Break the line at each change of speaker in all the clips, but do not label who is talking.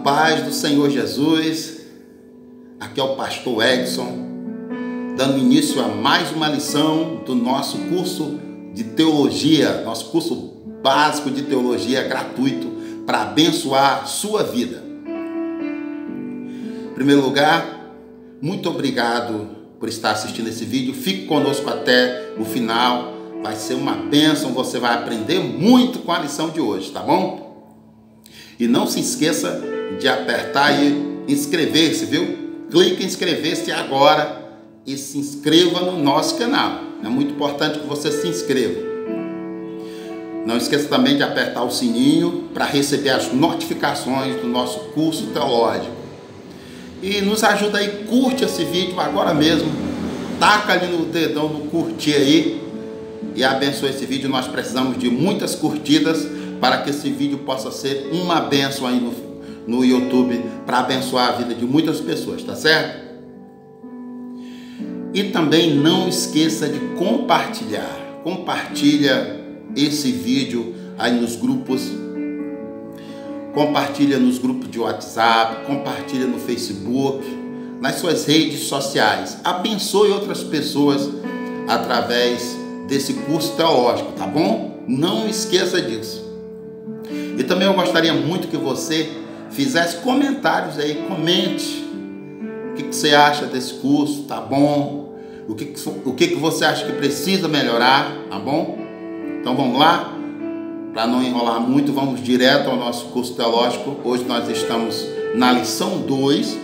paz do Senhor Jesus, aqui é o pastor Edson, dando início a mais uma lição do nosso curso de teologia, nosso curso básico de teologia gratuito para abençoar sua vida. Em primeiro lugar, muito obrigado por estar assistindo esse vídeo, fique conosco até o final, vai ser uma bênção, você vai aprender muito com a lição de hoje, tá bom? E não se esqueça de apertar aí inscrever-se, viu? Clique em inscrever-se agora e se inscreva no nosso canal. É muito importante que você se inscreva. Não esqueça também de apertar o sininho para receber as notificações do nosso curso teológico. E nos ajuda aí, curte esse vídeo agora mesmo. Taca ali no dedão no curtir aí e abençoe esse vídeo. Nós precisamos de muitas curtidas para que esse vídeo possa ser uma bênção aí no YouTube, para abençoar a vida de muitas pessoas, tá certo? E também não esqueça de compartilhar. Compartilha esse vídeo aí nos grupos. Compartilha nos grupos de WhatsApp, compartilha no Facebook, nas suas redes sociais. Abençoe outras pessoas através desse curso teológico, tá bom? Não esqueça disso. E também eu gostaria muito que você fizesse comentários aí, comente o que você acha desse curso, tá bom? O que você acha que precisa melhorar, tá bom? Então vamos lá, para não enrolar muito, vamos direto ao nosso curso teológico. Hoje nós estamos na lição 2,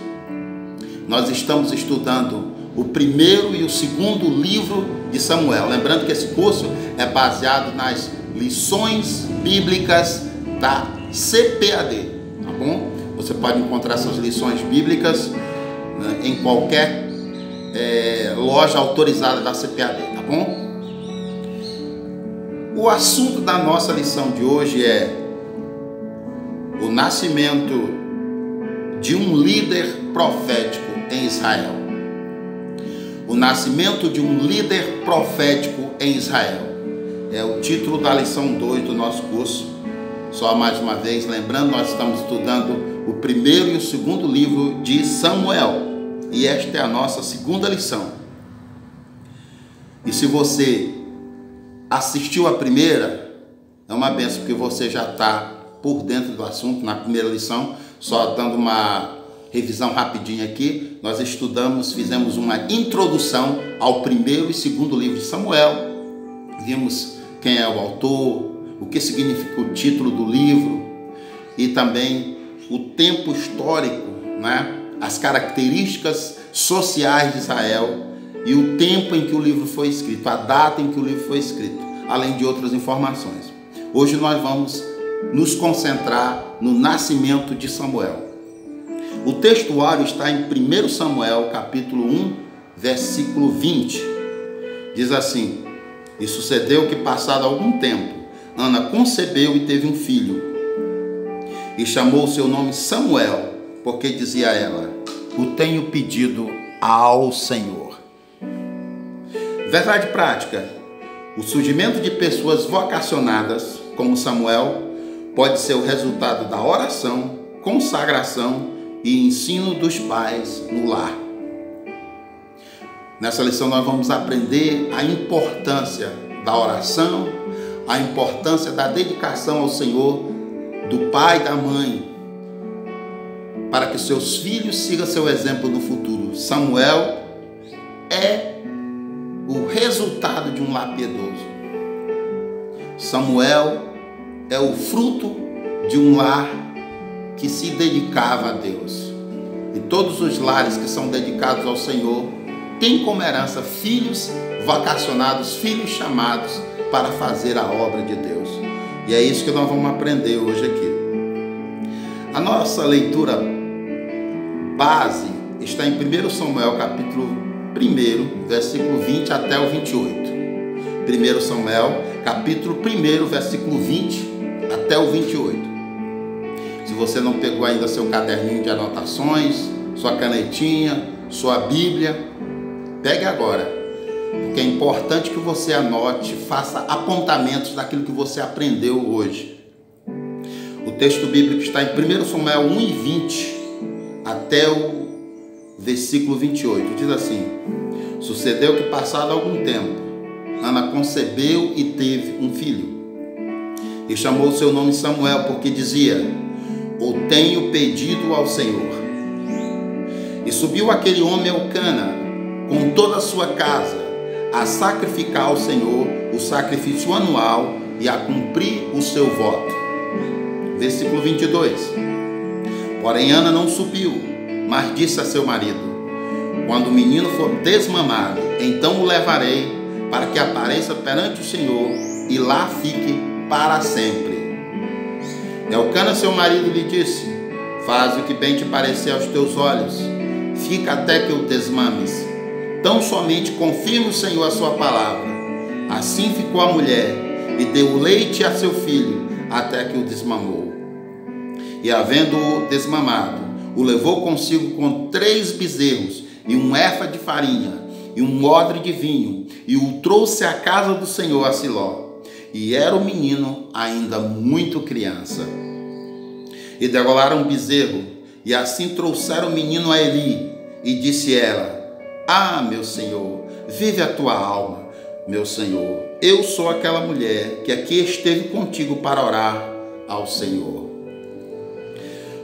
nós estamos estudando o primeiro e o segundo livro de Samuel. Lembrando que esse curso é baseado nas lições bíblicas da CPAD, tá bom? Você pode encontrar essas lições bíblicas, né, em qualquer loja autorizada da CPAD, tá bom? O assunto da nossa lição de hoje é o nascimento de um líder profético em Israel. O nascimento de um líder profético em Israel é o título da lição 2 do nosso curso. Só mais uma vez, lembrando, nós estamos estudando o primeiro e o segundo livro de Samuel. E esta é a nossa segunda lição. E se você assistiu a primeira, é uma bênção, porque você já está por dentro do assunto. Na primeira lição, só dando uma revisão rapidinha aqui, nós estudamos, fizemos uma introdução ao primeiro e segundo livro de Samuel. Vimos quem é o autor, o que significa o título do livro e também o tempo histórico, né? As características sociais de Israel e o tempo em que o livro foi escrito, a data em que o livro foi escrito, além de outras informações. Hoje nós vamos nos concentrar no nascimento de Samuel. O textuário está em 1 Samuel, capítulo 1, versículo 20. Diz assim: E sucedeu que, passado algum tempo, Ana concebeu e teve um filho, e chamou o seu nome Samuel, porque dizia ela: O tenho pedido ao Senhor. Verdade prática: o surgimento de pessoas vocacionadas, como Samuel, pode ser o resultado da oração, consagração e ensino dos pais no lar. Nessa lição nós vamos aprender a importância da oração, a importância da dedicação ao Senhor do pai e da mãe, para que seus filhos sigam seu exemplo no futuro. Samuel é o resultado de um lar piedoso. Samuel é o fruto de um lar que se dedicava a Deus. E todos os lares que são dedicados ao Senhor têm como herança filhos vocacionados, filhos chamados para fazer a obra de Deus. E é isso que nós vamos aprender hoje aqui. A nossa leitura base está em 1 Samuel, capítulo 1, versículo 20 até o 28. 1 Samuel, capítulo 1, versículo 20 até o 28. Se você não pegou ainda seu caderninho de anotações, sua canetinha, sua Bíblia, pegue agora. Porque é importante que você anote, faça apontamentos daquilo que você aprendeu hoje. O texto bíblico está em 1 Samuel 1:20 até o versículo 28. Diz assim: sucedeu que, passado algum tempo, Ana concebeu e teve um filho, e chamou o seu nome Samuel, porque dizia: o tenho pedido ao Senhor. E subiu aquele homem Elcana com toda a sua casa a sacrificar ao Senhor o sacrifício anual e a cumprir o seu voto. Versículo 22. Porém Ana não subiu, mas disse a seu marido: quando o menino for desmamado, então o levarei para que apareça perante o Senhor e lá fique para sempre. Elcana, seu marido, lhe disse: faz o que bem te parecer aos teus olhos, fica até que o desmames. Tão somente confirme o Senhor a sua palavra. Assim ficou a mulher e deu leite a seu filho até que o desmamou. E havendo-o desmamado, o levou consigo com 3 bezerros e um efa de farinha e um odre de vinho, e o trouxe à casa do Senhor a Siló. E era o menino ainda muito criança. E degolaram um bezerro, e assim trouxeram o menino a Eli. E disse ela: ah, meu Senhor, vive a tua alma, meu Senhor. Eu sou aquela mulher que aqui esteve contigo para orar ao Senhor.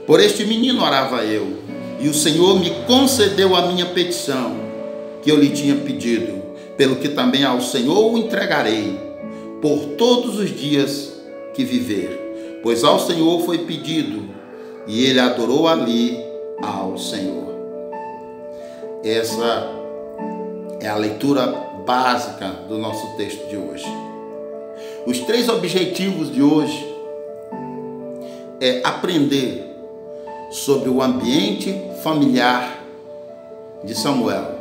Por este menino orava eu, e o Senhor me concedeu a minha petição, que eu lhe tinha pedido, pelo que também ao Senhor o entregarei, por todos os dias que viver. Pois ao Senhor foi pedido, e ele adorou ali ao Senhor. Essa é a leitura básica do nosso texto de hoje. Os 3 objetivos de hoje é aprender sobre o ambiente familiar de Samuel.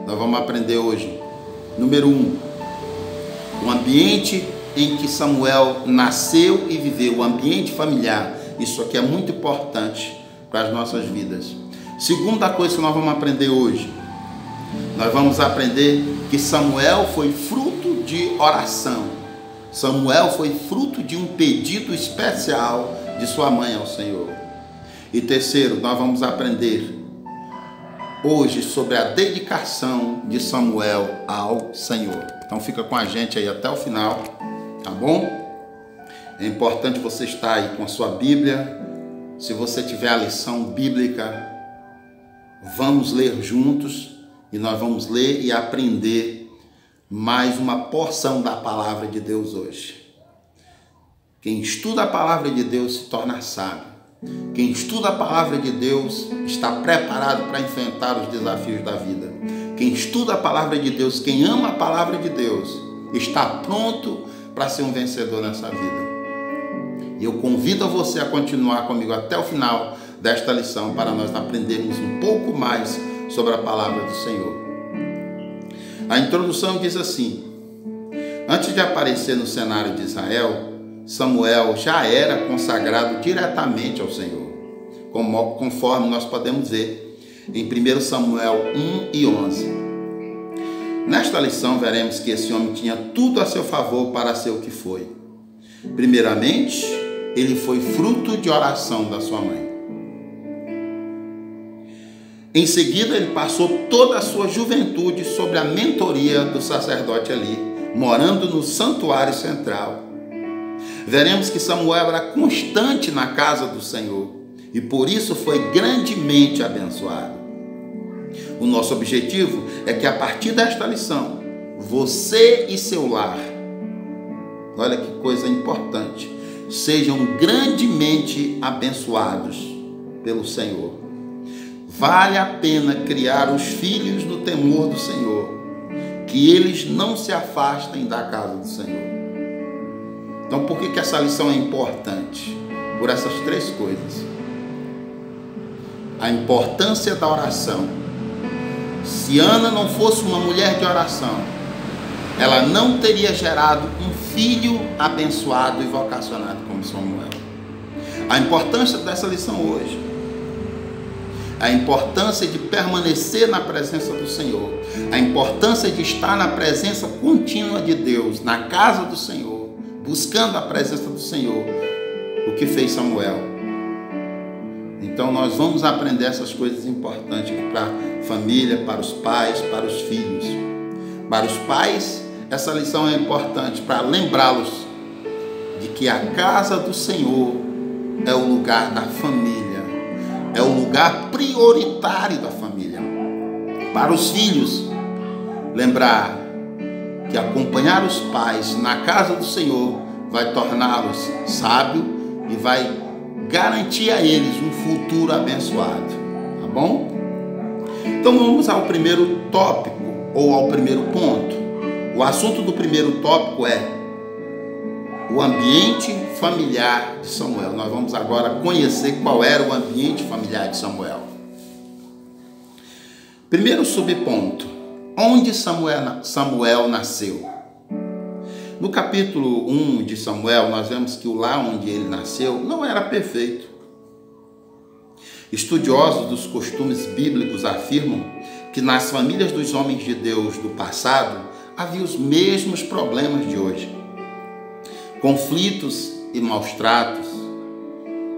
Nós vamos aprender hoje, número 1, o ambiente em que Samuel nasceu e viveu, o ambiente familiar. Isso aqui é muito importante para as nossas vidas. Segunda coisa que nós vamos aprender hoje, nós vamos aprender que Samuel foi fruto de oração. Samuel foi fruto de um pedido especial de sua mãe ao Senhor. E terceiro, nós vamos aprender hoje sobre a dedicação de Samuel ao Senhor. Então fica com a gente aí até o final, tá bom? É importante você estar aí com a sua Bíblia. Se você tiver a lição bíblica, vamos ler juntos e nós vamos ler e aprender mais uma porção da palavra de Deus hoje. Quem estuda a palavra de Deus se torna sábio. Quem estuda a palavra de Deus está preparado para enfrentar os desafios da vida. Quem estuda a palavra de Deus, quem ama a palavra de Deus, está pronto para ser um vencedor nessa vida. E eu convido você a continuar comigo até o final desta lição para nós aprendermos um pouco mais sobre a palavra do Senhor. A introdução diz assim: antes de aparecer no cenário de Israel, Samuel já era consagrado diretamente ao Senhor, conforme nós podemos ver em 1 Samuel 1 e 11. Nesta lição veremos que esse homem tinha tudo a seu favor para ser o que foi. Primeiramente, ele foi fruto de oração da sua mãe. Em seguida, ele passou toda a sua juventude sob a mentoria do sacerdote Eli, morando no santuário central. Veremos que Samuel era constante na casa do Senhor e por isso foi grandemente abençoado. O nosso objetivo é que a partir desta lição, você e seu lar, olha que coisa importante, sejam grandemente abençoados pelo Senhor. Vale a pena criar os filhos no temor do Senhor, que eles não se afastem da casa do Senhor. Então, por que essa lição é importante? Por essas 3 coisas. A importância da oração. Se Ana não fosse uma mulher de oração, ela não teria gerado um filho abençoado e vocacionado como Samuel. A importância dessa lição hoje. A importância de permanecer na presença do Senhor. A importância de estar na presença contínua de Deus, na casa do Senhor, buscando a presença do Senhor, o que fez Samuel. Então nós vamos aprender essas coisas importantes para a família, para os pais, para os filhos. Para os pais, essa lição é importante para lembrá-los de que a casa do Senhor é o lugar da família, é o lugar prioritário da família. Para os filhos, lembrar que acompanhar os pais na casa do Senhor vai torná-los sábios e vai garantir a eles um futuro abençoado, tá bom? Então vamos ao primeiro tópico, ou ao primeiro ponto. O assunto do primeiro tópico é o ambiente familiar de Samuel. Nós vamos agora conhecer qual era o ambiente familiar de Samuel. Primeiro subponto: onde Samuel nasceu? No capítulo 1 de Samuel, nós vemos que o lar onde ele nasceu não era perfeito. Estudiosos dos costumes bíblicos afirmam que nas famílias dos homens de Deus do passado havia os mesmos problemas de hoje. Conflitos e maus-tratos,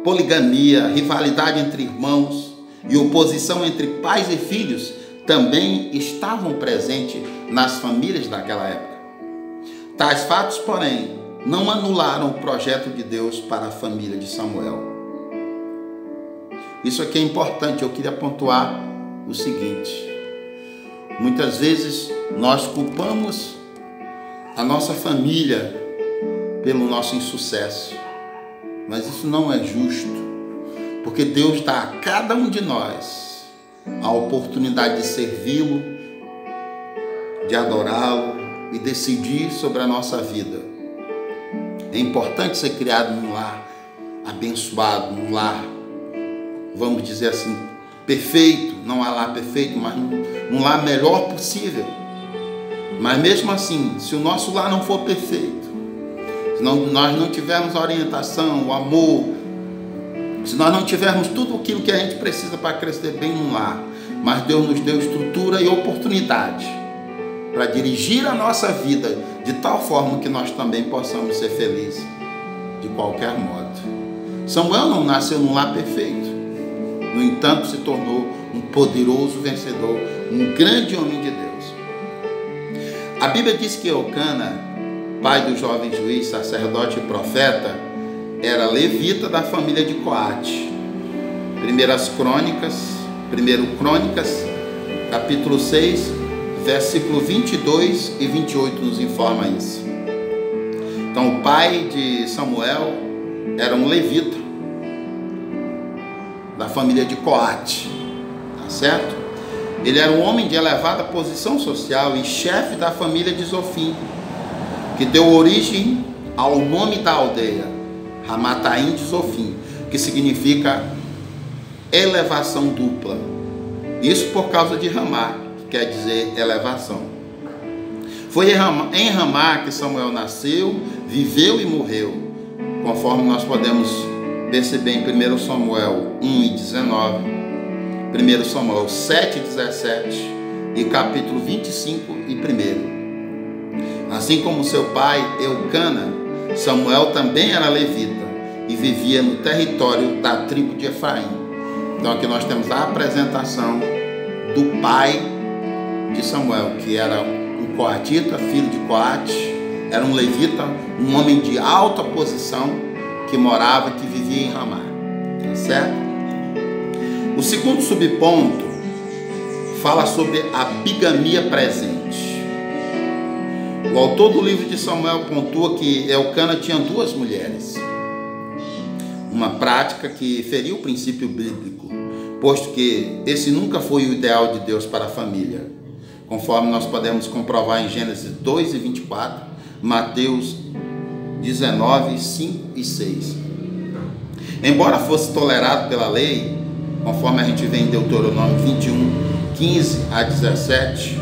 poligamia, rivalidade entre irmãos e oposição entre pais e filhos também estavam presentes nas famílias daquela época. Tais fatos, porém, não anularam o projeto de Deus para a família de Samuel. Isso aqui é importante, eu queria pontuar o seguinte: muitas vezes nós culpamos a nossa família pelo nosso insucesso, mas isso não é justo, porque Deus dá a cada um de nós a oportunidade de servi-lo, de adorá-lo e decidir sobre a nossa vida. É importante ser criado num lar abençoado, num lar, vamos dizer assim, perfeito. Não há lar perfeito, mas num lar melhor possível. Mas mesmo assim, se o nosso lar não for perfeito, se nós não tivermos a orientação, o amor, se nós não tivermos tudo aquilo que a gente precisa para crescer bem num lar, mas Deus nos deu estrutura e oportunidade para dirigir a nossa vida de tal forma que nós também possamos ser felizes de qualquer modo. Samuel não nasceu num lar perfeito, no entanto se tornou um poderoso vencedor, um grande homem de Deus. A Bíblia diz que Eucana, pai do jovem juiz, sacerdote e profeta, era levita da família de Coate. 1 Crônicas, capítulo 6, versículo 22 e 28 nos informa isso. Então o pai de Samuel era um levita da família de Coate, tá certo? Ele era um homem de elevada posição social e chefe da família de Zofim, que deu origem ao nome da aldeia, Ramataim de Zofim, que significa elevação dupla. Isso por causa de Ramá, que quer dizer elevação. Foi em Ramá que Samuel nasceu, viveu e morreu, conforme nós podemos perceber em 1 Samuel 1:19, 1 Samuel 7:17 e capítulo 25 e 1. Assim como seu pai Eucana, Samuel também era levita e vivia no território da tribo de Efraim. Então aqui nós temos a apresentação do pai de Samuel, que era um coatita, filho de Coate, era um levita, um homem de alta posição que morava, que vivia em Ramá, tá certo? O segundo subponto fala sobre a bigamia presente. O autor do livro de Samuel pontua que Eucana tinha 2 mulheres, uma prática que feriu o princípio bíblico, posto que esse nunca foi o ideal de Deus para a família, conforme nós podemos comprovar em Gênesis 2:24, Mateus 19:5 e 6. Embora fosse tolerado pela lei, conforme a gente vê em Deuteronômio 21:15 a 17,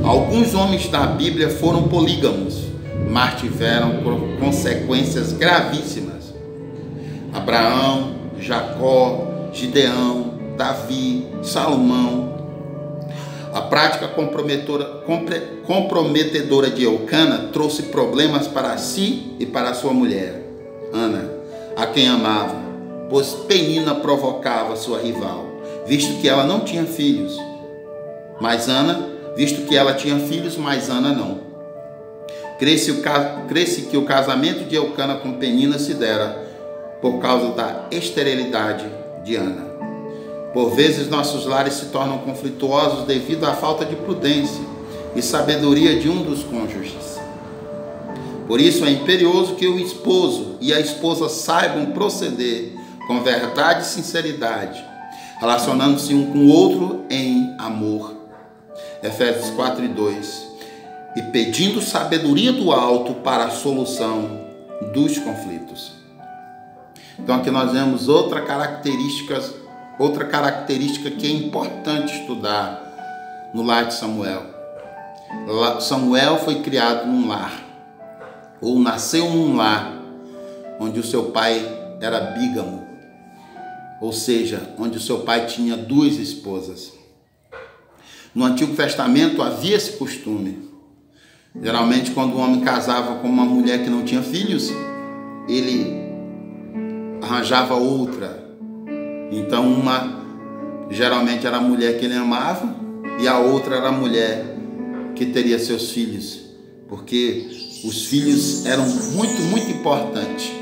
alguns homens da Bíblia foram polígamos, mas tiveram consequências gravíssimas. Abraão, Jacó, Gideão, Davi, Salomão. A prática comprometedora de Eucana trouxe problemas para si e para sua mulher, Ana, a quem amava, pois Penina provocava sua rival, visto que ela não tinha filhos, mas Ana, visto que ela tinha filhos, mas Ana não. Cresce que o casamento de Eucana com Penina se dera por causa da esterilidade de Ana. Por vezes nossos lares se tornam conflituosos devido à falta de prudência e sabedoria de um dos cônjuges. Por isso é imperioso que o esposo e a esposa saibam proceder com verdade e sinceridade, relacionando-se um com o outro em amor. Efésios 4:2. E pedindo sabedoria do alto para a solução dos conflitos. Então aqui nós vemos outra característica que é importante estudar no lar de Samuel. Samuel foi criado num lar, ou nasceu num lar, onde o seu pai era bígamo, ou seja, onde o seu pai tinha 2 esposas. No Antigo Testamento havia esse costume. Geralmente, quando um homem casava com uma mulher que não tinha filhos, ele arranjava outra. Então, uma geralmente era a mulher que ele amava e a outra era a mulher que teria seus filhos, porque os filhos eram muito, muito importantes.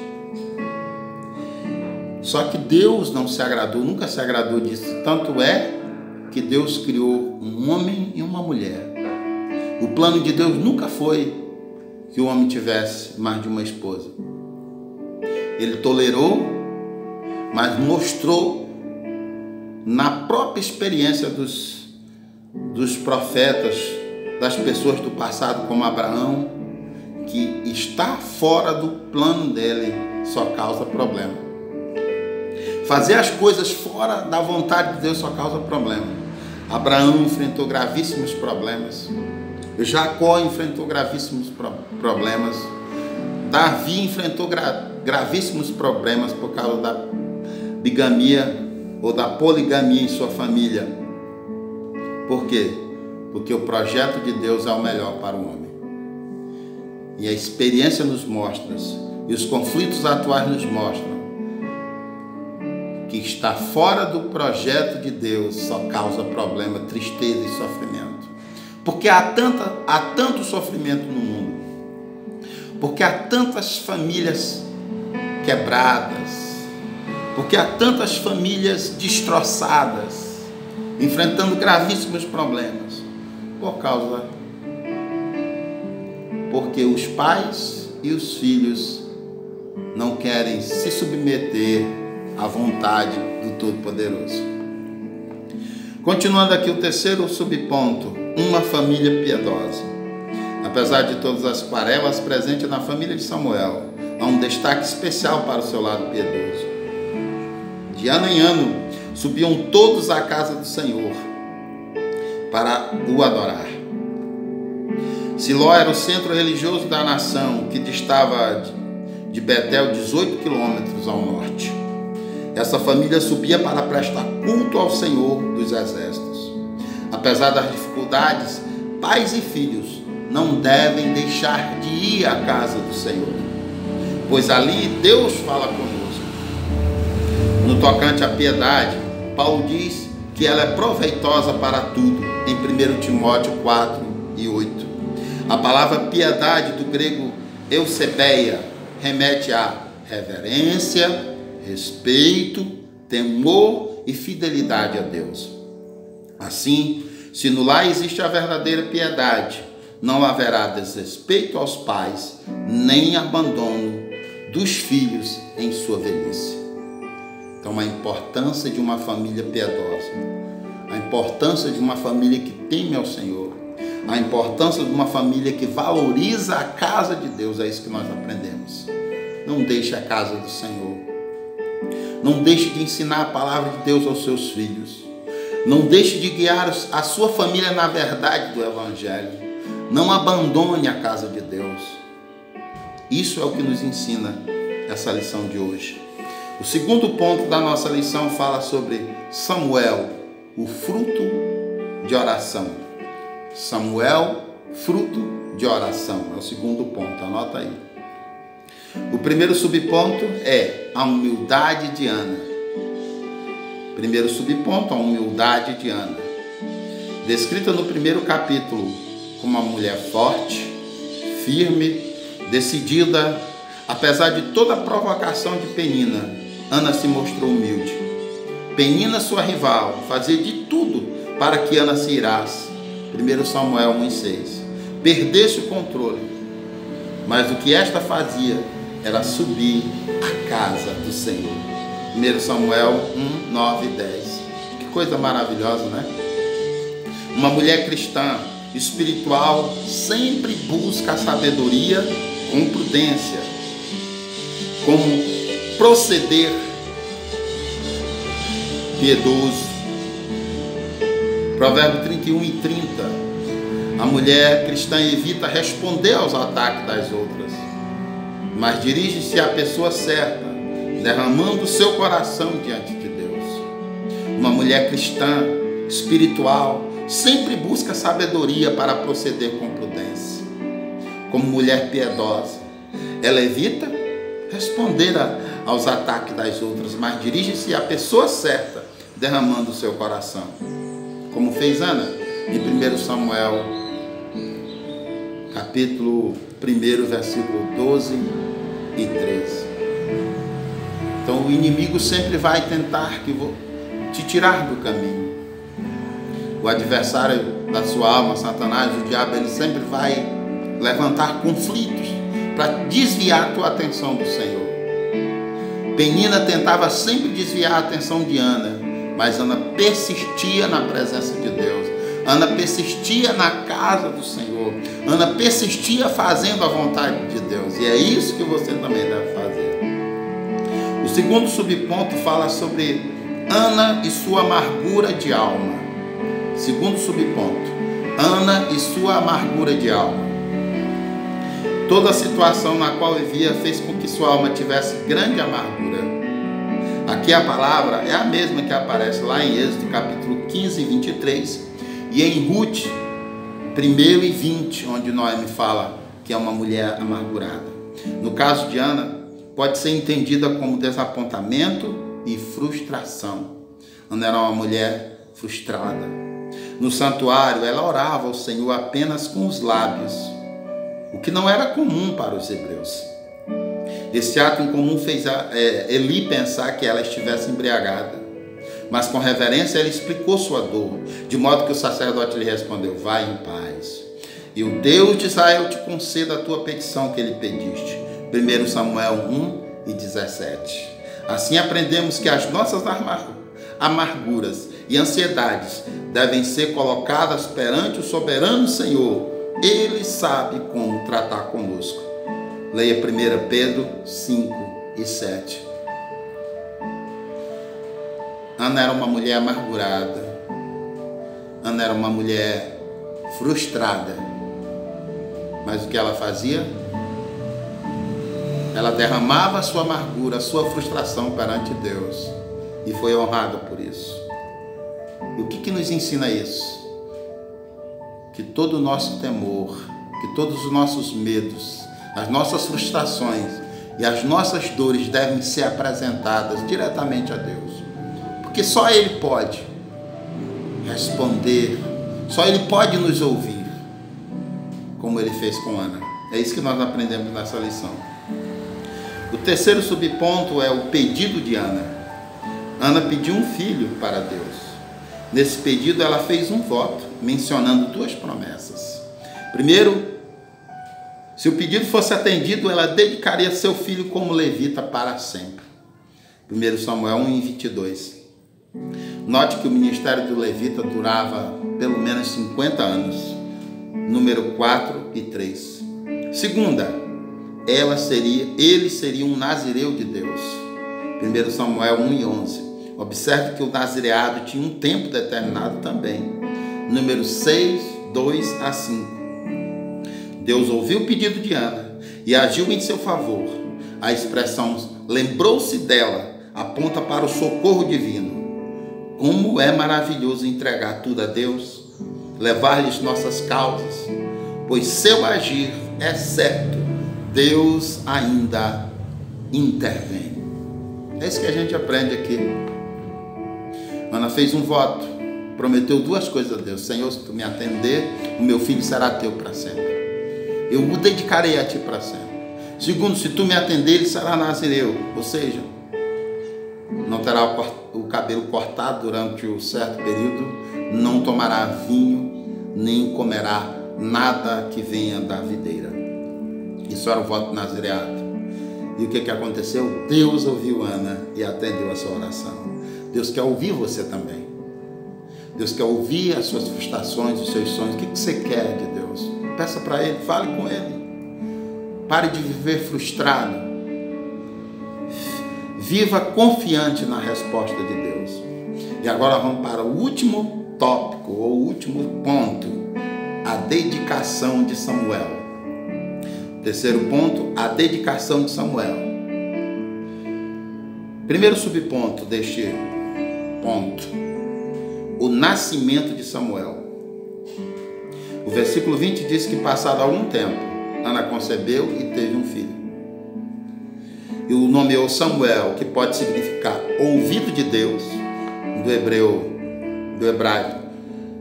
Só que Deus não se agradou, nunca se agradou disso. Tanto é que Deus criou um homem e uma mulher. O plano de Deus nunca foi que o homem tivesse mais de uma esposa. Ele tolerou, mas mostrou na própria experiência dos profetas, das pessoas do passado como Abraão, que estar fora do plano dele só causa problema. Fazer as coisas fora da vontade de Deus só causa problema. Abraão enfrentou gravíssimos problemas. Jacó enfrentou gravíssimos problemas. Davi enfrentou gravíssimos problemas por causa da bigamia ou da poligamia em sua família. Por quê? Porque o projeto de Deus é o melhor para o homem. E a experiência nos mostra, e os conflitos atuais nos mostram, que estar fora do projeto de Deus só causa problema, tristeza e sofrimento. Porque há tanto sofrimento no mundo. Porque há tantas famílias quebradas. Porque há tantas famílias destroçadas, enfrentando gravíssimos problemas. Porque os pais e os filhos não querem se submeter à vontade do Todo-Poderoso. Continuando aqui o terceiro subponto, uma família piedosa. Apesar de todas as quarelas presentes na família de Samuel, há um destaque especial para o seu lado piedoso. De ano em ano, subiam todos à casa do Senhor para o adorar. Siló era o centro religioso da nação, que distava de Betel 18 quilômetros ao norte. Essa família subia para prestar culto ao Senhor dos Exércitos. Apesar das dificuldades, pais e filhos não devem deixar de ir à casa do Senhor, pois ali Deus fala conosco. No tocante à piedade, Paulo diz que ela é proveitosa para tudo, em 1 Timóteo 4:8. A palavra piedade do grego eusebeia remete a reverência, respeito, temor e fidelidade a Deus. Assim, se no lar existe a verdadeira piedade, não haverá desrespeito aos pais, nem abandono dos filhos em sua velhice. Então, a importância de uma família piedosa, a importância de uma família que teme ao Senhor, a importância de uma família que valoriza a casa de Deus, é isso que nós aprendemos. Não deixe a casa do Senhor. Não deixe de ensinar a palavra de Deus aos seus filhos. Não deixe de guiar a sua família na verdade do Evangelho. Não abandone a casa de Deus. Isso é o que nos ensina essa lição de hoje. O segundo ponto da nossa lição fala sobre Samuel, o fruto de oração. Samuel, fruto de oração. É o segundo ponto, anota aí. O primeiro subponto é a humildade de Ana. Primeiro subponto, a humildade de Ana. Descrita no primeiro capítulo como uma mulher forte, firme, decidida, apesar de toda a provocação de Penina, Ana se mostrou humilde. Penina, sua rival, fazia de tudo para que Ana se irasse. 1 Samuel 1:6. Perdesse o controle. Mas o que esta fazia era subir à casa do Senhor. 1 Samuel 1, 9 e 10. Que coisa maravilhosa, né? Uma mulher cristã, espiritual, sempre busca a sabedoria com prudência. Como proceder piedoso. Provérbio 31 e 30. A mulher cristã evita responder aos ataques das outras, mas dirige-se à pessoa certa, derramando o seu coração diante de Deus. Uma mulher cristã, espiritual, sempre busca sabedoria para proceder com prudência. Como mulher piedosa, ela evita responder aos ataques das outras, mas dirige-se à pessoa certa, derramando o seu coração. Como fez Ana, em 1 Samuel, capítulo 1, versículo 12 e 13. Então o inimigo sempre vai tentar te tirar do caminho. O adversário da sua alma, Satanás, o diabo, ele sempre vai levantar conflitos para desviar a tua atenção do Senhor. Penina tentava sempre desviar a atenção de Ana, mas Ana persistia na presença de Deus. Ana persistia na casa do Senhor. Ana persistia fazendo a vontade de Deus. E é isso que você também deve fazer. O segundo subponto fala sobre Ana e sua amargura de alma. Segundo subponto, Ana e sua amargura de alma. Toda a situação na qual vivia fez com que sua alma tivesse grande amargura. Aqui a palavra é a mesma que aparece lá em Êxodo capítulo 15 e 23 e em Ruth 1 e 20, onde Noemi fala que é uma mulher amargurada. No caso de Ana, pode ser entendida como desapontamento e frustração. Ana era uma mulher frustrada. No santuário, ela orava ao Senhor apenas com os lábios, o que não era comum para os hebreus. Esse ato incomum fez Eli pensar que ela estivesse embriagada. Mas com reverência ela explicou sua dor, de modo que o sacerdote lhe respondeu: vai em paz, e o Deus de Israel te conceda a tua petição que lhe pediste. 1 Samuel 1 e 17. Assim aprendemos que as nossas amarguras e ansiedades devem ser colocadas perante o soberano Senhor. Ele sabe como tratar conosco. Leia 1 Pedro 5 e 7. Ana era uma mulher amargurada. Ana era uma mulher frustrada. Mas o que ela fazia? Ela derramava a sua amargura, a sua frustração perante Deus. E foi honrada por isso. E o que nos ensina isso? Que todo o nosso temor, que todos os nossos medos, as nossas frustrações e as nossas dores devem ser apresentadas diretamente a Deus. Porque só Ele pode responder, só Ele pode nos ouvir, como Ele fez com Ana. É isso que nós aprendemos nessa lição. O terceiro subponto é o pedido de Ana. Ana pediu um filho para Deus. Nesse pedido ela fez um voto, mencionando duas promessas. Primeiro, se o pedido fosse atendido, ela dedicaria seu filho como levita para sempre. 1 Samuel 1 e 22. Note que o ministério do levita durava pelo menos 50 anos. Número 4 e 3. Segunda, ele seria um nazireu de Deus. 1 Samuel 1 e 11. Observe que o nazireado tinha um tempo determinado também. Número 6, 2 a 5. Deus ouviu o pedido de Ana e agiu em seu favor. A expressão lembrou-se dela aponta para o socorro divino. Como é maravilhoso entregar tudo a Deus, levar-lhes nossas causas, pois seu agir é certo. Deus ainda intervém. É isso que a gente aprende aqui. Ana fez um voto, prometeu duas coisas a Deus: Senhor, se tu me atender, o meu filho será teu para sempre. Eu o dedicarei a ti para sempre. Segundo, se tu me atender, ele será nazireu, ou seja, não terá o cabelo cortado durante um certo período, não tomará vinho, nem comerá nada que venha da videira. Isso era o voto nazireado. E o que aconteceu? Deus ouviu Ana e atendeu a sua oração. Deus quer ouvir você também. Deus quer ouvir as suas frustrações, os seus sonhos. O que você quer de Deus? Peça para Ele, fale com Ele. Pare de viver frustrado. Viva confiante na resposta de Deus. E agora vamos para o último tópico, ou último ponto: a dedicação de Samuel. Terceiro ponto, a dedicação de Samuel. Primeiro subponto deste ponto: o nascimento de Samuel. O versículo 20 diz que, passado algum tempo, Ana concebeu e teve um filho. E o nomeou Samuel, que pode significar ouvido de Deus, do hebraico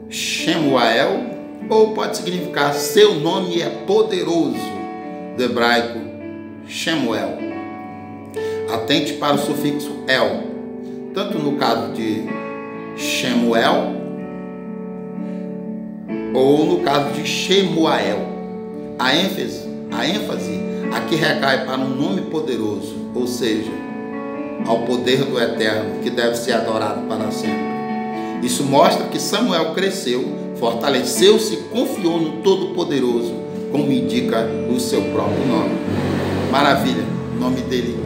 Shemuel, ou pode significar seu nome é poderoso, do hebraico Shemuel. Atente para o sufixo el, tanto no caso de Shemuel ou no caso de Shemuel. A ênfase aqui recai para um nome poderoso, ou seja, ao poder do Eterno, que deve ser adorado para sempre. Isso mostra que Samuel cresceu, fortaleceu-se e confiou no Todo-Poderoso, como indica o seu próprio nome. Maravilha, o nome dele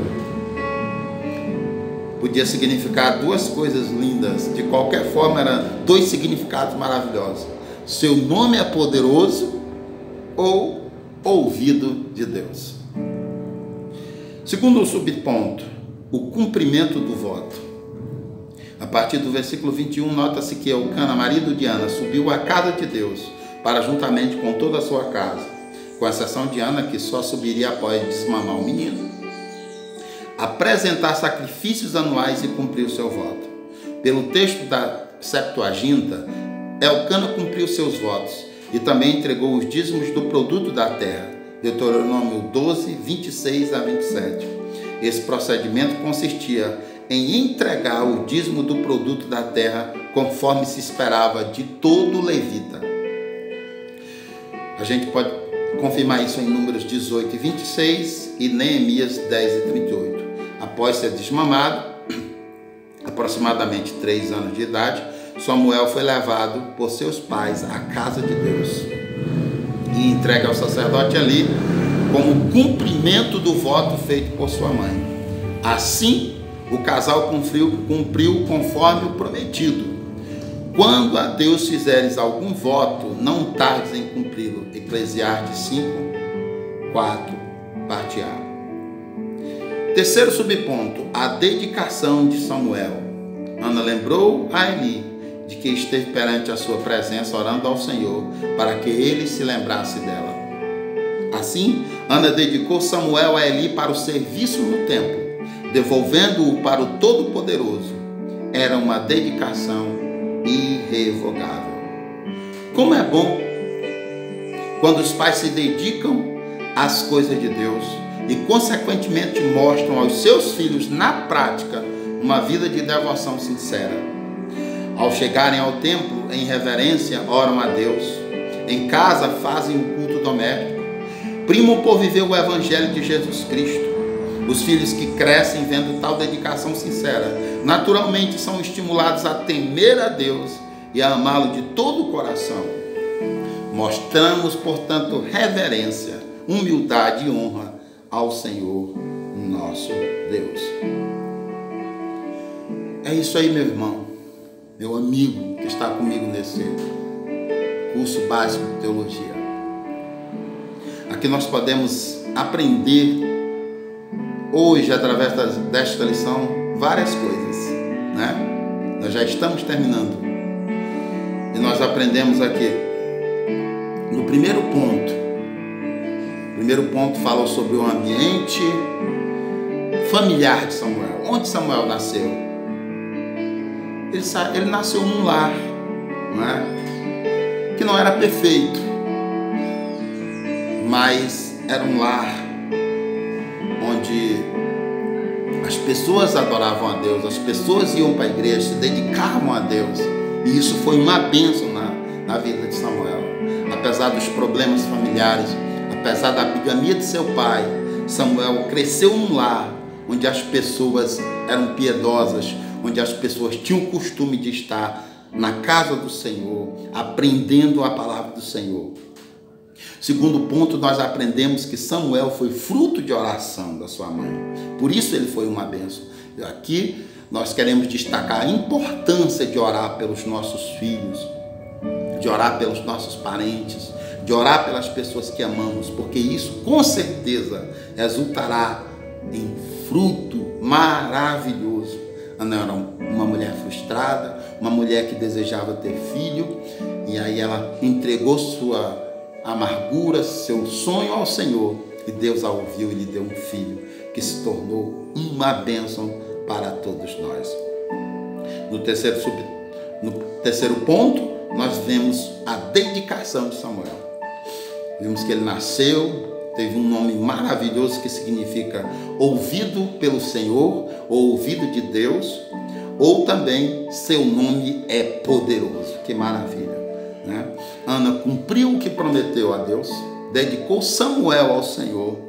podia significar duas coisas lindas. De qualquer forma, eram dois significados maravilhosos: seu nome é poderoso ou ouvido de Deus. Segundo o subponto, o cumprimento do voto. A partir do versículo 21, nota-se que Elcana, marido de Ana, subiu à casa de Deus para, juntamente com toda a sua casa, com exceção de Ana, que só subiria após desmamar o menino, apresentar sacrifícios anuais e cumprir o seu voto. Pelo texto da Septuaginta, Elcana cumpriu seus votos e também entregou os dízimos do produto da terra. Deuteronômio 12, 26 a 27. Esse procedimento consistia em entregar o dízimo do produto da terra, conforme se esperava de todo levita. A gente pode confirmar isso em Números 18 e 26 e Neemias 10 e 38. Após ser desmamado, aproximadamente 3 anos de idade, Samuel foi levado por seus pais à casa de Deus e entregue ao sacerdote ali como cumprimento do voto feito por sua mãe. Assim, o casal cumpriu conforme o prometido. Quando a Deus fizeres algum voto, não tardes em cumpri-lo. Eclesiastes 5, 4, parte A. Terceiro subponto, a dedicação de Samuel. Ana lembrou a Eli de que esteve perante a sua presença orando ao Senhor para que ele se lembrasse dela. Assim, Ana dedicou Samuel a Eli para o serviço no templo, devolvendo-o para o Todo-Poderoso. Era uma dedicação irrevogável. Como é bom quando os pais se dedicam às coisas de Deus e, consequentemente, mostram aos seus filhos, na prática, uma vida de devoção sincera. Ao chegarem ao templo, em reverência, oram a Deus. Em casa, fazem o culto doméstico. Primam por viver o Evangelho de Jesus Cristo. Os filhos que crescem vendo tal dedicação sincera, naturalmente são estimulados a temer a Deus e a amá-lo de todo o coração. Mostramos, portanto, reverência, humildade e honra ao Senhor nosso Deus. É isso aí, meu irmão, meu amigo que está comigo nesse curso básico de teologia. Aqui nós podemos aprender hoje, através desta lição, várias coisas, né? Nós já estamos terminando. E nós aprendemos aqui, no primeiro ponto, primeiro ponto falou sobre o ambiente familiar de Samuel. Onde Samuel nasceu? Ele nasceu num lar, não é? Que não era perfeito, mas era um lar onde as pessoas adoravam a Deus, as pessoas iam para a igreja, se dedicavam a Deus, e isso foi uma bênção na vida de Samuel. Apesar dos problemas familiares, apesar da bigamia de seu pai, Samuel cresceu num lar onde as pessoas eram piedosas, onde as pessoas tinham o costume de estar na casa do Senhor, aprendendo a palavra do Senhor. Segundo ponto, nós aprendemos que Samuel foi fruto de oração da sua mãe. Por isso ele foi uma bênção. Aqui nós queremos destacar a importância de orar pelos nossos filhos, de orar pelos nossos parentes, de orar pelas pessoas que amamos, porque isso com certeza resultará em fruto maravilhoso. Ana era uma mulher frustrada, uma mulher que desejava ter filho, e aí ela entregou sua amargura, seu sonho ao Senhor, e Deus a ouviu e lhe deu um filho que se tornou uma bênção para todos nós. No terceiro ponto, nós vemos a dedicação de Samuel. Vimos que ele nasceu, teve um nome maravilhoso que significa ouvido pelo Senhor, ou ouvido de Deus, ou também seu nome é poderoso. Que maravilha, né? Ana cumpriu o que prometeu a Deus, dedicou Samuel ao Senhor,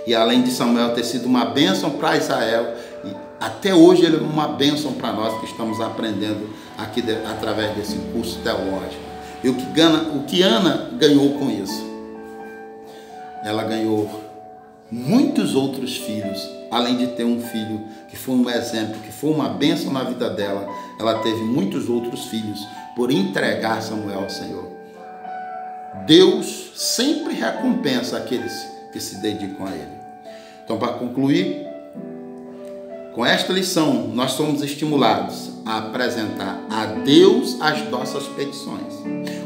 e além de Samuel ter sido uma bênção para Israel, até hoje ele é uma bênção para nós que estamos aprendendo aqui através desse curso teológico. E o que Ana ganhou com isso? Ela ganhou muitos outros filhos, além de ter um filho que foi um exemplo, que foi uma bênção na vida dela. Ela teve muitos outros filhos por entregar Samuel ao Senhor. Deus sempre recompensa aqueles que se dedicam a Ele. Então, para concluir, com esta lição, nós somos estimulados a apresentar a Deus as nossas petições.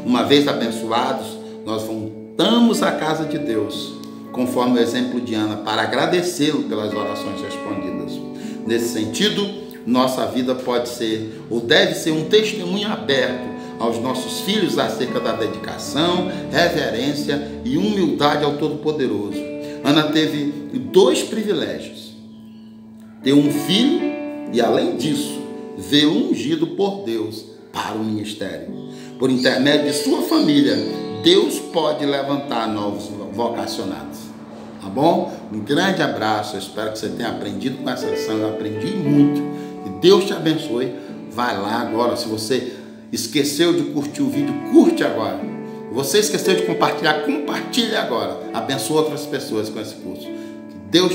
Uma vez abençoados, nós voltamos à casa de Deus, conforme o exemplo de Ana, para agradecê-lo pelas orações respondidas. Nesse sentido, nossa vida pode ser ou deve ser um testemunho aberto aos nossos filhos acerca da dedicação, reverência e humildade ao Todo-Poderoso. Ana teve 2 privilégios: ter um filho e, além disso, ver ungido por Deus para o ministério. Por intermédio de sua família, Deus pode levantar novos vocacionados. Tá bom? Um grande abraço. Eu espero que você tenha aprendido com essa lição. Eu aprendi muito. E Deus te abençoe. Vai lá agora. Se você esqueceu de curtir o vídeo, curte agora. Você esqueceu de compartilhar, compartilhe agora. Abençoe outras pessoas com esse curso. Que Deus